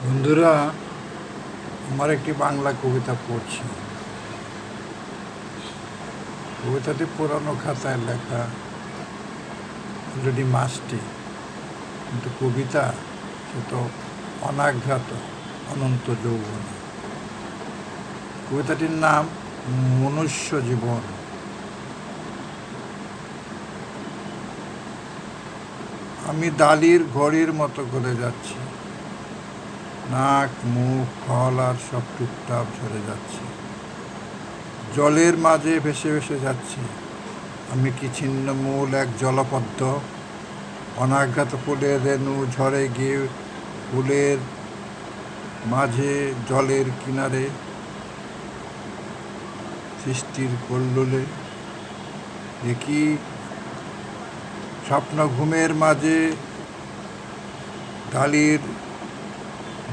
বন্ধুরা, আমার একটি বাংলা কবিতা পড়ছি। কবিতাটি পুরানো খাতায় লেখা, অলরেডি মাসটি, কিন্তু কবিতা সে তো অনাঘ্রাত অনন্ত যৌবন। কবিতাটির নাম মনুষ্য জীবন। আমি দালির ঘড়ির মতো গলে যাচ্ছি, নাক মুখ ফল আর সব টুকটাপ ঝরে যাচ্ছে। জলের মাঝে ভেসে ভেসে যাচ্ছি, আমি কি ছিন্ন মূল এক জলপদ্ম। অনাঘাত ফুলের রেণু ঝরে গিয়ে ফুলের মাঝে জলের কিনারে সৃষ্টির কল্লোলে। দেখি স্বপ্ন ঘুমের মাঝে ডালির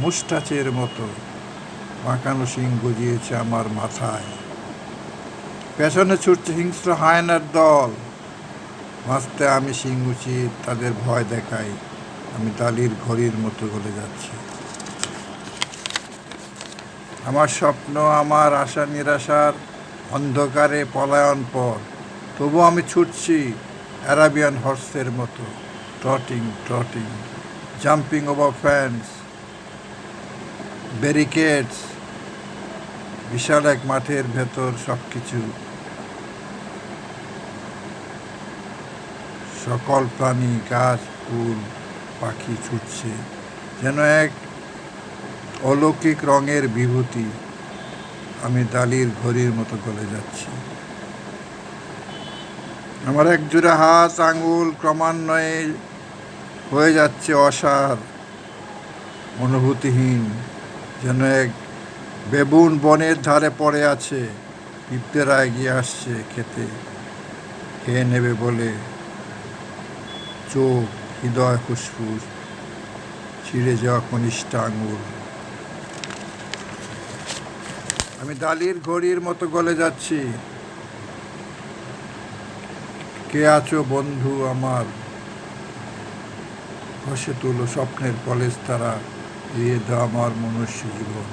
মুষ্টাচের মতো বাঁকানো শিং গজিয়েছে আমার মাথায়। পেছনে ছুটছে হিংস্র হায়নার দল, বাঁচতে আমি শিং উচিত তাদের ভয় দেখাই। আমি ডালির ঘড়ির মতো গলে যাচ্ছি। আমার স্বপ্ন, আমার আশা নিরাশার অন্ধকারে পলায়ন পথ, তবু আমি ছুটছি অ্যারাবিয়ান হর্সের মতো, ট্রটিং ট্রটিং, জাম্পিং ওভার ফ্যান্স, ব্যারিকেডস। বিশাল এক মাঠের ভেতর সব কিছু, সকল প্রাণী, গাছ, ফুল, পাখি ছুটছে যেন এক অলৌকিক রঙের বিভূতি। আমি ডালির ঘড়ির মতো গলে যাচ্ছি। আমার একজোড়া হাত আঙুল ক্রমান্বয়ে হয়ে যাচ্ছে অসার, অনুভূতিহীন, যেন এক বেবুন বনের ধারে পড়ে আছে। পিঁপড়েরা এগিয়ে আসছে খেয়ে নেবে বলে। চোখ, হৃদয়, ফুসফুস, ছিঁড়ে যাওয়া কনিষ্ঠ আঙুল। আমি ডালির ঘড়ির মতো গলে যাচ্ছি। কে আছো বন্ধু আমার, ঘষে তুলো স্বপ্নের কলেজ তারা, দিয়ে দাও আমার মনুষ্য জীবন।